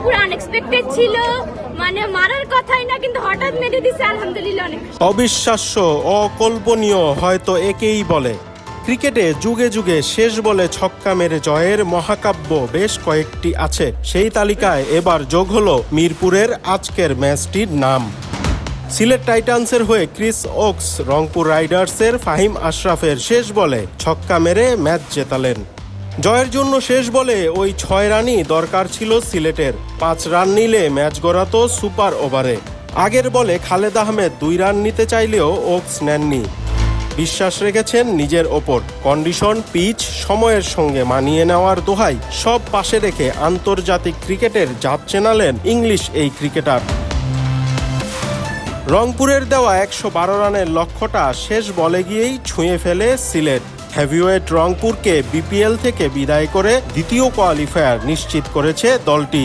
পুরো আনএক্সপেক্টেড ছিল, মানে মারার কথাই না, কিন্তু হঠাৎ মেরে দিছে। আলহামদুলিল্লাহ অনেক অবিশ্বাস্য, অকল্পনীয় হয়তো একেই বলে। ক্রিকেটে যুগে যুগে শেষ বলে ছক্কা মেরে জয়ের মহাকাব্য বেশ কয়েকটি আছে। সেই তালিকায় এবার যোগ হলো মিরপুরের আজকের ম্যাচটির নাম। সিলেট টাইটান্সের হয়ে ক্রিস ওকস রংপুর রাইডার্সের ফাহিম আশরাফের শেষ বলে ছক্কা মেরে ম্যাচ জেতালেন। জয়ের জন্য শেষ বলে ওই 6 রানই দরকার ছিল সিলেটের। 5 রান নিলে ম্যাচ গড়াতো সুপার ওভারে। আগের বলে খালেদ আহমেদ 2 রান নিতে চাইলেও ওকস নেননি। বিশ্বাস রেখেছেন নিজের ওপর। কন্ডিশন, পিচ, সময়ের সঙ্গে মানিয়ে নেওয়ার দোহাই সব পাশে রেখে আন্তর্জাতিক ক্রিকেটের জাত চেনালেন ইংলিশ এই ক্রিকেটার। রংপুরের দেওয়া 112 রানের লক্ষ্যটা শেষ বলে গিয়েই ছুঁয়ে ফেলে সিলেট। হেভিওয়েট রংপুরকে বিপিএল থেকে বিদায় করে দ্বিতীয় কোয়ালিফায়ার নিশ্চিত করেছে দলটি।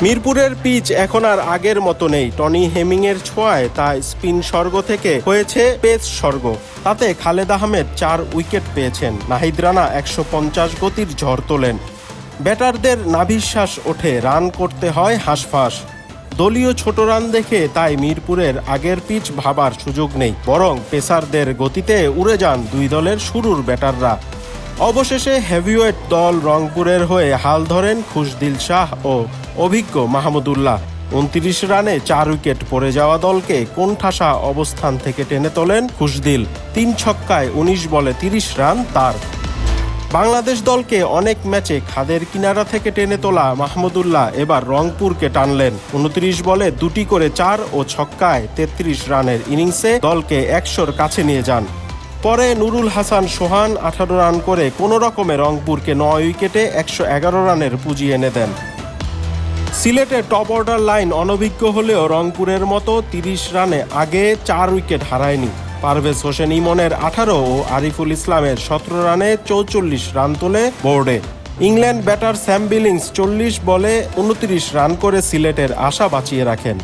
মিরপুরের পিচ এখন আর আগের মতো নেই। টনি হেমিংয়ের ছোঁয়ায় তা স্পিন স্বর্গ থেকে হয়েছে পেস স্বর্গ। তাতে খালেদ আহমেদ 4 উইকেট পেয়েছেন। নাহিদ রানা 150 গতির ঝড় তোলেন। ব্যাটারদের নাভিশ্বাস ওঠে, রান করতে হয় হাঁসফাঁস। দলীয় ছোট রান দেখে তাই মিরপুরের আগের পিচ ভাবার সুযোগ নেই, বরং পেসারদের গতিতে উড়ে যান দুই দলের শুরুর ব্যাটাররা। অবশেষে হেভিওয়েট দল রংপুরের হয়ে হাল ধরেন খুশদিল শাহ ও অভিজ্ঞ মাহমুদুল্লাহ। 29 রানে 4 উইকেট পড়ে যাওয়া দলকে কোণঠাসা অবস্থান থেকে টেনে তোলেন খুশদিল। 3 ছক্কায় 19 বলে 30 রান তার। বাংলাদেশ দলকে অনেক ম্যাচে খাদের কিনারা থেকে টেনে তোলা মাহমুদুল্লাহ এবার রংপুরকে টানলেন। 29 বলে 2টি করে 4 ও ছক্কায় 33 রানের ইনিংসে দলকে 100-র কাছে নিয়ে যান। পরে নুরুল হাসান সোহান 18 রান করে কোনো রকমে রংপুরকে 9 উইকেটে 111 রানের পুঁজি এনে দেন। সিলেটের টপ অর্ডার লাইন অনভিজ্ঞ হলেও রংপুরের মতো 30 রানে আগে 4 উইকেট হারায়নি। পারভেজ হোসেন ইমনের 18 ও আরিফুল ইসলামের 17 রানে 44 রান তোলে বোর্ডে। ইংল্যান্ড ব্যাটার স্যাম বিলিংস 40 বলে 29 রান করে সিলেটের আশা বাঁচিয়ে রাখেন।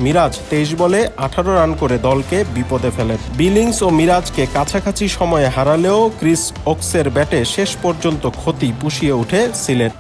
মিরাজ 23 বলে 18 রান করে দলকে বিপদে ফেলেন। বিলিংস ও মিরাজকে কাছাকাছি সময়ে হারালেও ক্রিস ওকসের ব্যাটে শেষ পর্যন্ত ক্ষতি পুষিয়ে ওঠে সিলেট।